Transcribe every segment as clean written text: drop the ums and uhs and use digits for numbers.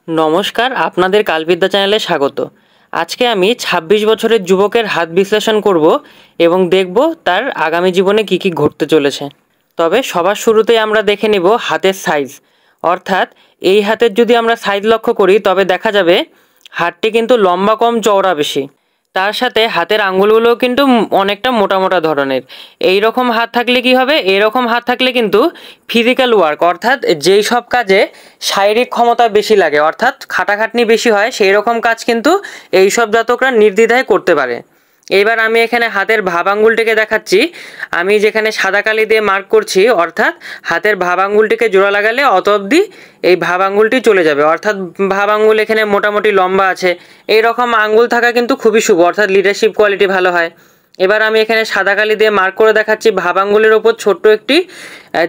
নমস্কার, আপনাদের কালবিদ্যা চ্যানেলে স্বাগত। আজকে আমি ২৬ বছরের যুবকের হাত বিশ্লেষণ করব এবং দেখব তার আগামী জীবনে কী কী ঘটতে চলেছে। তবে সবার শুরুতেই আমরা দেখে নেব হাতের সাইজ, অর্থাৎ এই হাতের যদি আমরা সাইজ লক্ষ্য করি তবে দেখা যাবে হাতটি কিন্তু লম্বা কম, চওড়া বেশি। তার সাথে হাতের আঙ্গুলগুলোও কিন্তু অনেকটা মোটা মোটা ধরনের। এই রকম হাত থাকলে কি হবে, এরকম হাত থাকলে কিন্তু ফিজিক্যাল ওয়ার্ক, অর্থাৎ যেই সব কাজে শারীরিক ক্ষমতা বেশি লাগে, অর্থাৎ খাটাখাটনি বেশি হয়, সেই রকম কাজ কিন্তু এই সব জাতকরা নির্দ্বিধায় করতে পারে। এবার আমি এখানে হাতের ভাব আঙ্গুলটিকে দেখাচ্ছি। আমি যেখানে সাদা কালি দিয়ে মার্ক করছি, অর্থাৎ হাতের ভাব আঙ্গুলটিকে জোড়া লাগালে অত অবধি এই ভাব আঙ্গুলটি চলে যাবে, অর্থাৎ ভাব আঙ্গুল এখানে মোটামুটি লম্বা আছে। এই রকম আঙ্গুল থাকা কিন্তু খুবই শুভ, অর্থাৎ লিডারশিপ কোয়ালিটি ভালো হয়। এবার আমি এখানে সাদা কালি দিয়ে মার্ক করে দেখাচ্ছি। ভাব আঙ্গুলের ওপর ছোট্ট একটি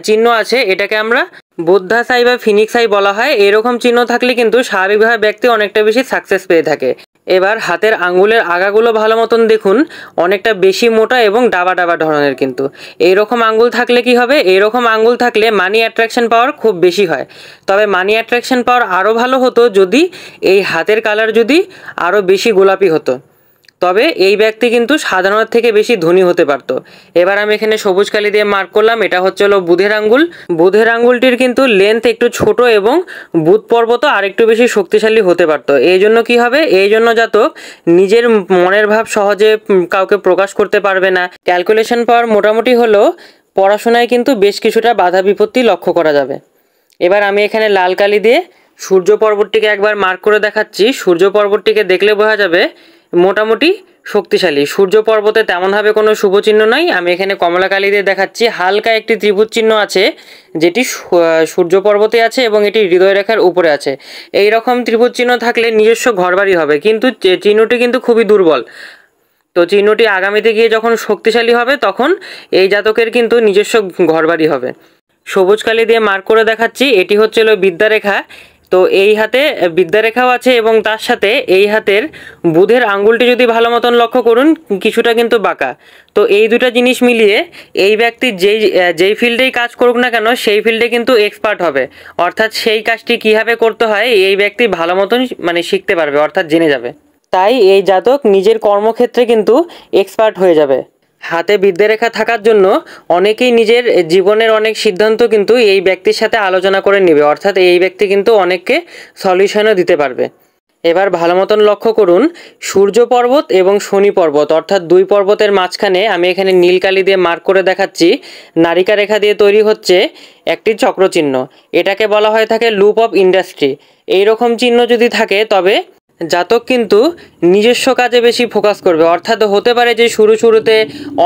চিহ্ন আছে, এটাকে আমরা বুদ্ধাসাই বা ফিনিক্সাই বলা হয়। এরকম চিহ্ন থাকলে কিন্তু স্বাভাবিকভাবে ব্যক্তি অনেকটা বেশি সাকসেস পেয়ে থাকে। এবার হাতের আঙ্গুলের আগাগুলো ভালো মতন দেখুন, অনেকটা বেশি মোটা এবং ডাবা ডাবা ধরনের। কিন্তু এইরকম আঙ্গুল থাকলে কি হবে, এইরকম আঙ্গুল থাকলে মানি অ্যাট্রাকশন পাওয়ার খুব বেশি হয়। তবে মানি অ্যাট্রাকশন পাওয়ার আরও ভালো হতো যদি এই হাতের কালার যদি আরও বেশি গোলাপি হতো, তবে এই ব্যক্তি কিন্তু সাধারণের থেকে বেশি ধনী হতে পারত। এবার আমি এখানে সবুজ কালি দিয়ে মার্ক করলাম, এটা হচ্ছে হলো বুধের আঙ্গুল। বুধের আঙ্গুলটির কিন্তু লেন্থ একটু ছোট এবং বুধ পর্বত আরেকটু বেশি শক্তিশালী হতে পারত। এই জন্য কি হবে, এই জন্য জাতক নিজের মনের ভাব সহজে কাউকে প্রকাশ করতে পারবে না। ক্যালকুলেশন পাওয়ার মোটামুটি হলো, পড়াশোনায় কিন্তু বেশ কিছুটা বাধা বিপত্তি লক্ষ্য করা যাবে। এবার আমি এখানে লাল কালি দিয়ে সূর্য পর্বতটিকে একবার মার্ক করে দেখাচ্ছি। সূর্য পর্বতটিকে দেখলে বোঝা যাবে মোটামুটি শক্তিশালী। সূর্য পর্বতে তেমনভাবে কোনো শুভ চিহ্ন নাই। আমি এখানে কমলা কালি দিয়ে দেখাচ্ছি। হালকা একটি ত্রিভুজ চিহ্ন আছে, যেটি সূর্য পর্বতে আছে এবং এটি হৃদয় রেখার উপরে আছে। এই রকম ত্রিভুজ চিহ্ন থাকলে নিজস্ব ঘরবাড়ি হবে, কিন্তু চিহ্নটি কিন্তু খুবই দুর্বল। তো চিহ্নটি আগামীতে গিয়ে যখন শক্তিশালী হবে তখন এই জাতকের কিন্তু নিজস্ব ঘরবাড়ি হবে। সবুজ কালি দিয়ে মার্ক করে দেখাচ্ছি, এটি হচ্ছে হলো বিদ্যারেখা। তো এই হাতে বিদ্যারেখাও আছে এবং তার সাথে এই হাতের বুধের আঙ্গুলটি যদি ভালো মতন লক্ষ্য করুন, কিছুটা কিন্তু বাঁকা। তো এই দুটো জিনিস মিলিয়ে এই ব্যক্তি যেই ফিল্ডেই কাজ করুক না কেন সেই ফিল্ডে কিন্তু এক্সপার্ট হবে, অর্থাৎ সেই কাজটি কীভাবে করতে হয় এই ব্যক্তি ভালো মতন শিখতে পারবে, অর্থাৎ জেনে যাবে। তাই এই জাতক নিজের কর্মক্ষেত্রে কিন্তু এক্সপার্ট হয়ে যাবে। হাতে বিদ্যারেখা থাকার জন্য অনেকেই নিজের জীবনের অনেক সিদ্ধান্ত কিন্তু এই ব্যক্তির সাথে আলোচনা করে নেবে, অর্থাৎ এই ব্যক্তি কিন্তু অনেককে সলিউশনও দিতে পারবে। এবার ভালো মতন লক্ষ্য করুন, সূর্য পর্বত এবং শনি পর্বত, অর্থাৎ দুই পর্বতের মাঝখানে আমি এখানে নীল কালি দিয়ে মার্ক করে দেখাচ্ছি। নারিকা রেখা দিয়ে তৈরি হচ্ছে একটি চক্রচিহ্ন, এটাকে বলা হয়ে থাকে লুপ অফ ইন্ডাস্ট্রি। এই রকম চিহ্ন যদি থাকে তবে জাতক কিন্তু নিজস্ব কাজে বেশি ফোকাস করবে, অর্থাৎ হতে পারে যে শুরুতে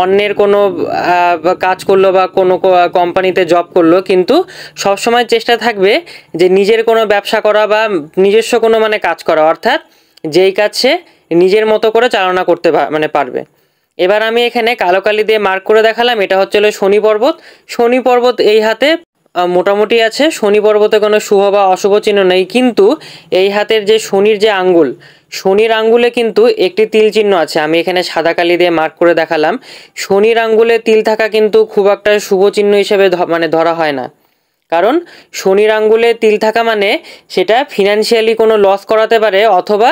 অন্যের কোনো কাজ করলো বা কোনো কোম্পানিতে জব করলো, কিন্তু সবসময় চেষ্টা থাকবে যে নিজের কোনো ব্যবসা করা বা নিজস্ব কোনো কাজ করা, অর্থাৎ যেই কাজ সে নিজের মতো করে চালনা করতে পারবে। এবার আমি এখানে কালো কালি দিয়ে মার্ক করে দেখালাম, এটা হচ্ছে শনি পর্বত। শনি পর্বত এই হাতে মোটামুটি আছে। শনি পর্বতে কোনো শুভ বা অশুভ চিহ্ন নেই, কিন্তু এই হাতের যে শনির যে আঙ্গুল, শনির আঙ্গুলে কিন্তু একটি তিল চিহ্ন আছে। আমি এখানে সাদা কালি দিয়ে মার্ক করে দেখালাম। শনির আঙ্গুলে তিল থাকা কিন্তু খুব একটা শুভ চিহ্ন হিসেবে ধরা হয় না, কারণ শনির আঙ্গুলে তিল থাকা সেটা ফিনান্সিয়ালি কোনো লস করাতে পারে অথবা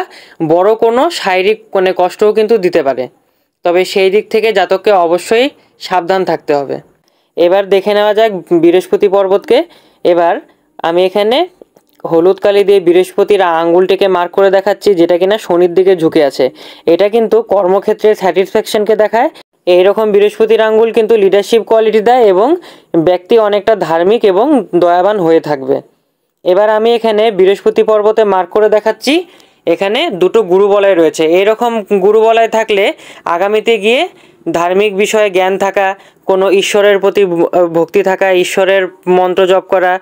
বড় কোনো শারীরিক কষ্টও কিন্তু দিতে পারে। তবে সেই দিক থেকে জাতককে অবশ্যই সাবধান থাকতে হবে। এবার দেখে নেওয়া যাক বৃহস্পতি পর্বতকে। এবার আমি এখানে হলুদ কালি দিয়ে বৃহস্পতির আঙ্গুলটিকে মার্ক করে দেখাচ্ছি, যেটা কিনা শনির দিকে ঝুঁকে আছে। এটা কিন্তু কর্মক্ষেত্রে স্যাটিসফ্যাকশনকে দেখায়। এইরকম বৃহস্পতির আঙ্গুল কিন্তু লিডারশিপ কোয়ালিটি দেয় এবং ব্যক্তি অনেকটা ধার্মিক এবং দয়াবান হয়ে থাকবে। এবার আমি এখানে বৃহস্পতি পর্বতে মার্ক করে দেখাচ্ছি, এখানে দুটো গুরুবলয় রয়েছে। এইরকম গুরুবলয় থাকলে আগামীতে গিয়ে ধার্মিক বিষয়ে জ্ঞান থাকা, কোনো ঈশ্বরের প্রতি ভক্তি থাকা, ঈশ্বরের মন্ত্র জপ করা,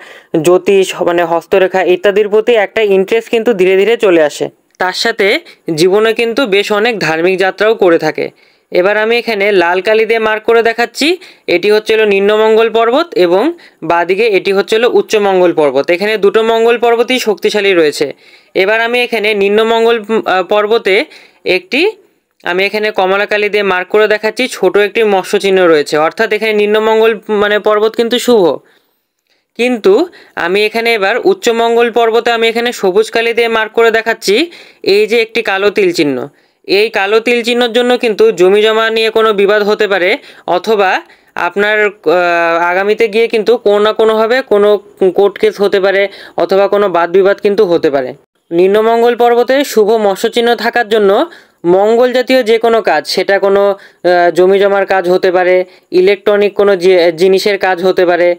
জ্যোতিষ হস্তরেখা ইত্যাদির প্রতি একটা ইন্টারেস্ট কিন্তু ধীরে ধীরে চলে আসে। তার সাথে জীবনে কিন্তু বেশ অনেক ধার্মিক যাত্রাও করে থাকে। এবার আমি এখানে লাল কালি দিয়ে মার্ক করে দেখাচ্ছি, এটি হচ্ছে নিম্নমঙ্গল পর্বত এবং বাদিকে এটি হচ্ছে উচ্চমঙ্গল পর্বত। এখানে দুটো মঙ্গল পর্বতই শক্তিশালী রয়েছে। এবার আমি এখানে নিম্নমঙ্গল পর্বতে আমি এখানে কমলা কালি দিয়ে মার্ক করে দেখাচ্ছি, ছোট একটি মৎস্য চিহ্ন রয়েছে, অর্থাৎ এখানে নিম্নমঙ্গল পর্বত কিন্তু শুভ। কিন্তু আমি এখানে এবার উচ্চ মঙ্গল পর্বতে আমি এখানে সবুজ কালি দিয়ে মার্ক করে দেখাচ্ছি এই যে একটি কালো তিল চিহ্ন। এই কালো তিল চিহ্নের জন্য কিন্তু জমি জমা নিয়ে কোনো বিবাদ হতে পারে, অথবা আপনার আগামীতে গিয়ে কিন্তু কোনো না কোনোভাবে কোনো কোর্ট কেস হতে পারে, অথবা কোনো বাদ বিবাদ কিন্তু হতে পারে। নিম্নমঙ্গল পর্বতে শুভ মৎস্য চিহ্ন থাকার জন্য মঙ্গল জাতীয় যে কোনো কাজ, সেটা কোনো জমি জমার কাজ হতে পারে, ইলেকট্রনিক কোনো জিনিসের কাজ হতে পারে,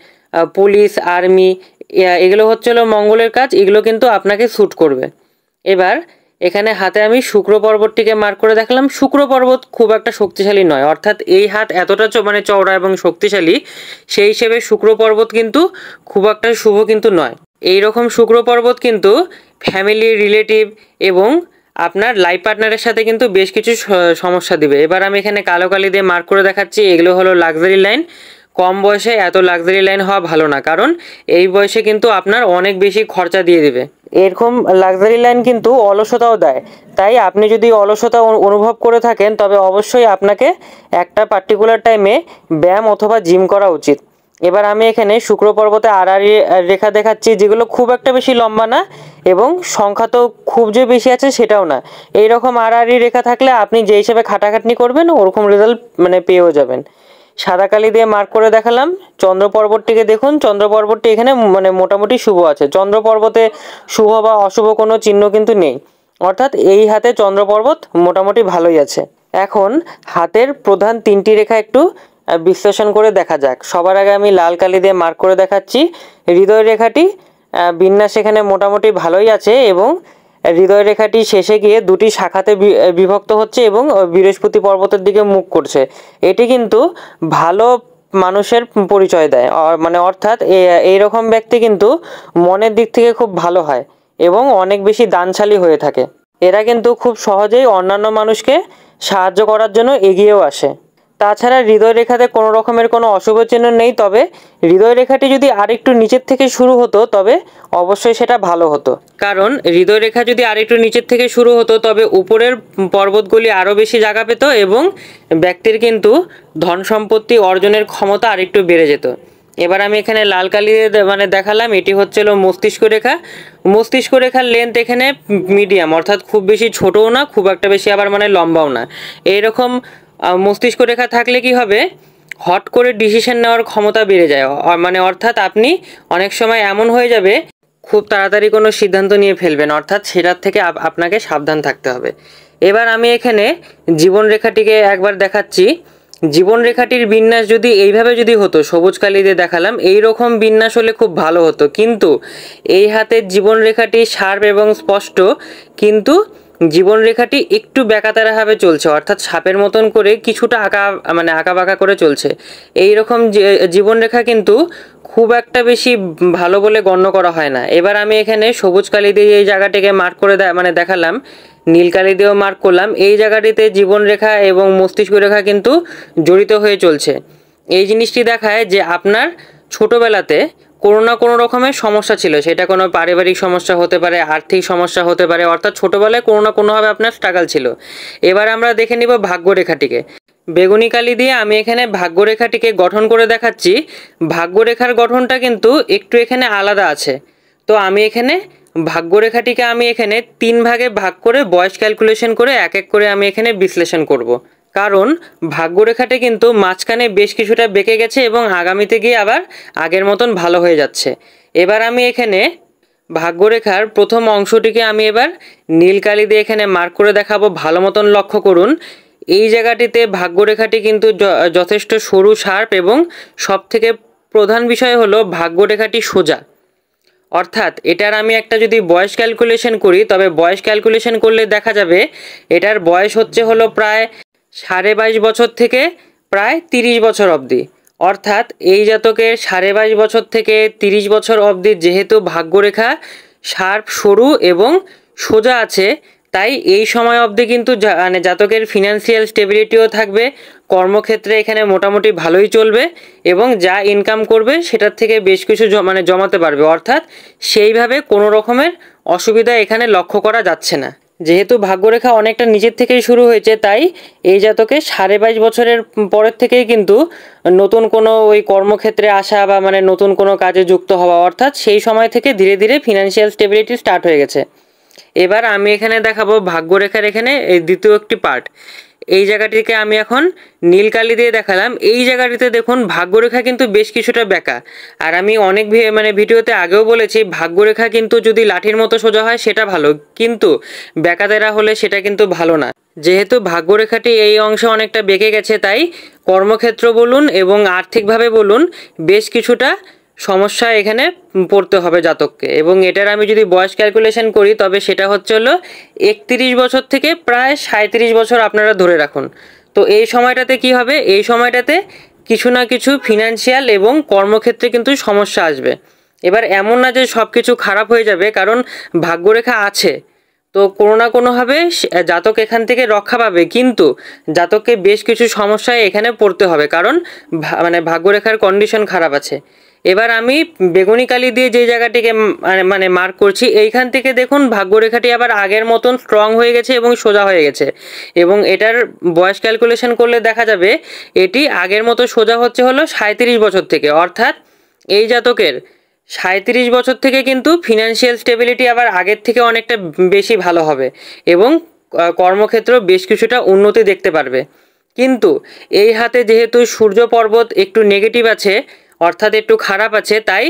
পুলিশ, আর্মি, এগুলো হচ্ছিল মঙ্গলের কাজ, এগুলো কিন্তু আপনাকে শ্যুট করবে। এবার এখানে হাতে আমি শুক্র পর্বতটিকে মার্ক করে দেখালাম। শুক্র পর্বত খুব একটা শক্তিশালী নয়, অর্থাৎ এই হাত এতটা মানে চওড়া এবং শক্তিশালী, সেই হিসেবে শুক্র পর্বত কিন্তু খুব একটা শুভ কিন্তু নয়। এই রকম শুক্র পর্বত কিন্তু ফ্যামিলি, রিলেটিভ এবং আপনার লাইফ পার্টনারের সাথে কিন্তু বেশ কিছু সমস্যা দিবে। এবার আমি এখানে কালো কালি দিয়ে মার্ক করে দেখাচ্ছি, এগুলো হলো লাক্সারি লাইন। কম বয়সে এত লাক্সারি লাইন হওয়া ভালো না, কারণ এই বয়সে কিন্তু আপনার অনেক বেশি খরচা দিয়ে দেবে। এরকম লাক্সারি লাইন কিন্তু অলসতাও দেয়, তাই আপনি যদি অলসতা অনুভব করে থাকেন তবে অবশ্যই আপনাকে একটা পার্টিকুলার টাইমে ব্যায়াম অথবা জিম করা উচিত। এবার আমি এখানে শুক্র পর্বতে আড়াআড়ি রেখা দেখাচ্ছি, যেগুলো খুব একটা বেশি লম্বা না এবং সংখ্যা তো খুব যে বেশি আছে সেটাও না। এইরকম আড়াআড়ি রেখা থাকলে আপনি যে হিসেবে খাটাখাটনি করবেন ওরকম রেজাল্ট মানে পেয়েও যাবেন। সাদা কালি দিয়ে মার্ক করে দেখালাম। চন্দ্র পর্বতটিকে দেখুন, চন্দ্র পর্বতটি এখানে মানে মোটামুটি শুভ আছে। চন্দ্র পর্বতে শুভ বা অশুভ কোনো চিহ্ন কিন্তু নেই, অর্থাৎ এই হাতে চন্দ্র পর্বত মোটামুটি ভালোই আছে। এখন হাতের প্রধান তিনটি রেখা একটু বিশ্লেষণ করে দেখা যাক। সবার আগে আমি লাল কালি দিয়ে মার্ক করে দেখাচ্ছি হৃদয় রেখাটি। বিন্যাস এখানে মোটামুটি ভালোই আছে এবং হৃদয় রেখাটি শেষে গিয়ে দুটি শাখাতে বিভক্ত হচ্ছে এবং বৃহস্পতি পর্বতের দিকে মুখ করছে। এটি কিন্তু ভালো মানুষের পরিচয় দেয়, মানে অর্থাৎ এইরকম ব্যক্তি কিন্তু মনের দিক থেকে খুব ভালো হয় এবং অনেক বেশি দানশালী হয়ে থাকে। এরা কিন্তু খুব সহজেই অন্যান্য মানুষকে সাহায্য করার জন্য এগিয়েও আসে। তাছাড়া হৃদয় রেখাতে কোনো রকমের কোনো অশুভ চিহ্ন নেই, তবে হৃদয় রেখাটি যদি আরেকটু নিচের থেকে শুরু হতো তবে অবশ্যই সেটা ভালো হতো। কারণ হৃদয় রেখা যদি আরেকটু নিচের থেকে শুরু হতো তবে উপরের পর্বতগুলি আরও বেশি জায়গা পেত এবং ব্যক্তির কিন্তু ধন সম্পত্তি অর্জনের ক্ষমতা আরেকটু বেড়ে যেত। এবার আমি এখানে লাল কালি মানে দেখালাম, এটি হচ্ছিল মস্তিষ্ক রেখা। মস্তিষ্ক রেখার লেন্থ এখানে মিডিয়াম, অর্থাৎ খুব বেশি ছোটও না, খুব একটা বেশি আবার মানে লম্বাও না। এইরকম মস্তিষ্ক রেখা থাকলে কি হবে, হট করে ডিসিশন নেওয়ার ক্ষমতা বেড়ে যায়, মানে অর্থাৎ আপনি অনেক সময় এমন হয়ে যাবে খুব তাড়াতাড়ি কোনো সিদ্ধান্ত নিয়ে ফেলবেন, অর্থাৎ সেটার থেকে আপনাকে সাবধান থাকতে হবে। এবার আমি এখানে জীবন রেখাটিকে একবার দেখাচ্ছি। জীবন রেখাটির বিন্যাস যদি এইভাবে যদি হতো, সবুজ কালি দিয়ে দেখালাম, এই রকম বিন্যাস হলে খুব ভালো হতো, কিন্তু এই হাতের জীবন রেখাটি শার্প এবং স্পষ্ট, কিন্তু জীবন রেখাটি একটু বেঁকাতেরাভাবে চলছে, অর্থাৎ সাপের মতন করে কিছুটা আঁকা বাঁকা করে চলছে। এই রকম জীবন রেখা কিন্তু খুব একটা বেশি ভালো বলে গণ্য করা হয় না। এবার আমি এখানে সবুজ কালি দিয়ে এই জায়গাটিকে মার্ক করে দেখালাম, নীল কালি দিয়েও মার্ক করলাম। এই জায়গাটিতে জীবন রেখা এবং মস্তিষ্ক রেখা কিন্তু জড়িত হয়ে চলছে। এই জিনিসটি দেখায় যে আপনার ছোটোবেলাতে কোনো না কোনো রকমের সমস্যা ছিল, সেটা কোনো পারিবারিক সমস্যা হতে পারে, আর্থিক সমস্যা হতে পারে, অর্থাৎ ছোটোবেলায় কোনো না কোনোভাবে আপনার স্ট্রাগল ছিল। এবার আমরা দেখে নিব ভাগ্যরেখাটিকে। বেগুনি কালি দিয়ে আমি এখানে ভাগ্যরেখাটিকে গঠন করে দেখাচ্ছি। ভাগ্যরেখার গঠনটা কিন্তু একটু এখানে আলাদা আছে। তো আমি এখানে ভাগ্যরেখাটিকে আমি এখানে 3 ভাগে ভাগ করে বয়স ক্যালকুলেশন করে এক এক করে আমি এখানে বিশ্লেষণ করব। কারণ ভাগ্যরেখাটি কিন্তু মাঝখানে বেশ কিছুটা বেঁকে গেছে এবং আগামীতে গিয়ে আবার আগের মতন ভালো হয়ে যাচ্ছে। এবার আমি এখানে ভাগ্যরেখার প্রথম অংশটিকে আমি এবার নীল কালি দিয়ে এখানে মার্ক করে দেখাবো। ভালো মতন লক্ষ্য করুন, এই জায়গাটিতে ভাগ্যরেখাটি কিন্তু যথেষ্ট সরু, শার্প এবং সবথেকে প্রধান বিষয় হলো ভাগ্যরেখাটি সোজা। অর্থাৎ এটার আমি একটা যদি বয়স ক্যালকুলেশন করি, তবে বয়স ক্যালকুলেশন করলে দেখা যাবে এটার বয়স হলো প্রায় 22.5 বছর থেকে প্রায় 30 বছর অবধি। অর্থাৎ এই জাতকের 22.5 বছর থেকে 30 বছর অবধি যেহেতু ভাগ্যরেখা শার্প, সরু এবং সোজা আছে, তাই এই সময় অবধি কিন্তু মানে জাতকের ফিনান্সিয়াল স্টেবিলিটিও থাকবে, কর্মক্ষেত্রে এখানে মোটামুটি ভালোই চলবে এবং যা ইনকাম করবে সেটার থেকে বেশ কিছু জমাতে পারবে, অর্থাৎ সেইভাবে কোনো রকমের অসুবিধা এখানে লক্ষ্য করা যাচ্ছে না। যেহেতু ভাগ্যরেখা অনেকটা নিচের থেকেই শুরু হয়েছে, তাই এই জাতকে 22.5 বছরের পরের থেকেই কিন্তু নতুন কোনো ওই কর্মক্ষেত্রে আসা বা মানে নতুন কোনো কাজে যুক্ত হওয়া, অর্থাৎ সেই সময় থেকে ধীরে ধীরে ফিনান্সিয়াল স্টেবিলিটি স্টার্ট হয়ে গেছে। এবার আমি এখানে দেখাবো ভাগ্যরেখার এখানে এই দ্বিতীয় একটি পার্ট। এই জায়গাটিকে আমি এখন নীল কালি দিয়ে দেখালাম। এই জায়গাটিতে দেখুন ভাগ্যরেখা কিন্তু বেশ কিছুটা বেঁকা। আর আমি অনেক ভিডিওতে আগেও বলেছি, ভাগ্যরেখা কিন্তু যদি লাঠির মতো সোজা হয় সেটা ভালো, কিন্তু বেঁকা তেরা হলে সেটা কিন্তু ভালো না। যেহেতু ভাগ্যরেখাটি এই অংশে অনেকটা বেঁকে গেছে, তাই কর্মক্ষেত্র বলুন এবং আর্থিকভাবে বলুন বেশ কিছুটা সমস্যা এখানে পড়তে হবে জাতককে। এবং এটার আমি যদি বয়স ক্যালকুলেশন করি, তবে সেটা হচ্ছে হলো 31 বছর থেকে প্রায় 37 বছর আপনারা ধরে রাখুন। তো এই সময়টাতে কি হবে, এই সময়টাতে কিছু না কিছু ফিনান্সিয়াল এবং কর্মক্ষেত্রে কিন্তু সমস্যা আসবে। এবার এমন না যে সব কিছু খারাপ হয়ে যাবে, কারণ ভাগ্যরেখা আছে, তো কোনো না কোনোভাবে জাতক এখান থেকে রক্ষা পাবে, কিন্তু জাতককে বেশ কিছু সমস্যায় এখানে পড়তে হবে, কারণ মানে ভাগ্যরেখার কন্ডিশন খারাপ আছে। এবার আমি বেগুনি কালি দিয়ে যে জায়গাটিকে মানে মার্ক করছি, এইখান থেকে দেখুন ভাগ্যরেখাটি আবার আগের মতন স্ট্রং হয়ে গেছে এবং সোজা হয়ে গেছে। এবং এটার বয়স ক্যালকুলেশন করলে দেখা যাবে এটি আগের মতো সোজা হচ্ছে হলো 37 বছর থেকে, অর্থাৎ এই জাতকের 37 বছর থেকে কিন্তু ফিনান্সিয়াল স্টেবিলিটি আবার আগের থেকে অনেকটা বেশি ভালো হবে এবং কর্মক্ষেত্র বেশ কিছুটা উন্নতি দেখতে পারবে। কিন্তু এই হাতে যেহেতু সূর্য পর্বত একটু নেগেটিভ আছে, অর্থাৎ একটু খারাপ আছে, তাই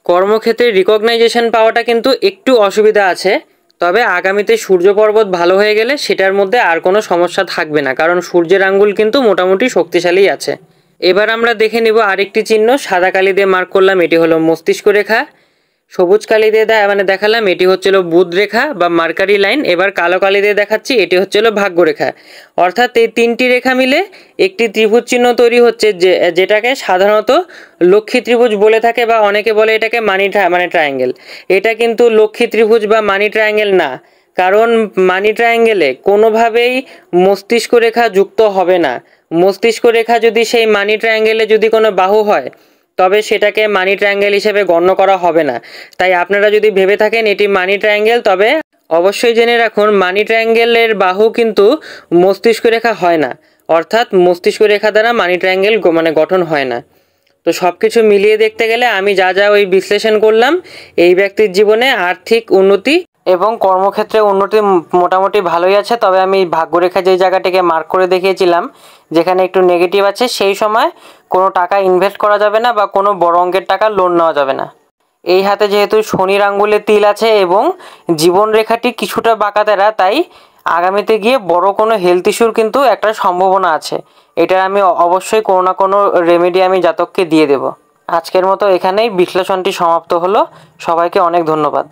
কর্মক্ষেত্রে রিকগনাইজেশন পাওয়াটা কিন্তু একটু অসুবিধা আছে। তবে আগামীতে সূর্য পর্বত ভালো হয়ে গেলে সেটার মধ্যে আর কোনো সমস্যা থাকবে না, কারণ সূর্যের আঙ্গুল কিন্তু মোটামুটি শক্তিশালী আছে। এবার আমরা দেখে নিব আরেকটি চিহ্ন। সাদা কালি দিয়ে মার্ক করলাম, এটি হলো মস্তিষ্ক রেখা। সবুজ কালি দিয়ে মানে দেখালাম, এটি হচ্ছিল বুধ রেখা বা মার্কারি লাইন। এবার কালো কালি দিয়ে দেখাচ্ছি, এটি হচ্ছিল ভাগ্যরেখা। অর্থাৎ এই তিনটি রেখা মিলে একটি ত্রিভুজ চিহ্ন তৈরি হচ্ছে, যেটাকে সাধারণত লক্ষ্মী ত্রিভুজ বলে থাকে, বা অনেকে বলে এটাকে মানে ট্রায়াঙ্গেল। এটা কিন্তু লক্ষ্মী ত্রিভুজ বা মানি ট্রায়াঙ্গেল না, কারণ মানি ট্রায়াঙ্গেলে কোনোভাবেই মস্তিষ্ক রেখা যুক্ত হবে না। মস্তিষ্ক রেখা যদি সেই মানি ট্রায়াঙ্গেলে যদি কোনো বাহু হয়, তবে সেটাকে মানি ট্রায়াঙ্গেল হিসেবে গণ্য করা হবে না। তাই আপনারা যদি ভেবে থাকেন এটি মানি ট্রায়াঙ্গেল, তবে অবশ্যই জেনে রাখুন মানি ট্রায়াঙ্গেলের বাহু কিন্তু মস্তিষ্ক রেখা হয় না, অর্থাৎ মস্তিষ্ক রেখা দ্বারা মানি ট্রায়াঙ্গেল মানে গঠন হয় না। তো সব কিছু মিলিয়ে দেখতে গেলে আমি যা যা ওই বিশ্লেষণ করলাম, এই ব্যক্তির জীবনে আর্থিক উন্নতি এবং কর্মক্ষেত্রে উন্নতি মোটামুটি ভালোই আছে। তবে আমি ভাগ্যরেখা যেই জায়গাটিকে মার্ক করে দেখিয়েছিলাম, যেখানে একটু নেগেটিভ আছে, সেই সময় কোনো টাকা ইনভেস্ট করা যাবে না বা কোনো বড় অঙ্কের টাকা লোন নেওয়া যাবে না। এই হাতে যেহেতু শনির আঙ্গুলে তিল আছে এবং জীবন রেখাটি কিছুটা বাঁকাতেরা, তাই আগামীতে গিয়ে বড় কোনো হেলথ ইস্যুর কিন্তু একটা সম্ভাবনা আছে। এটা আমি অবশ্যই কোনো না কোনো রেমেডি আমি জাতককে দিয়ে দেব। আজকের মতো এখানেই বিশ্লেষণটি সমাপ্ত হলো। সবাইকে অনেক ধন্যবাদ।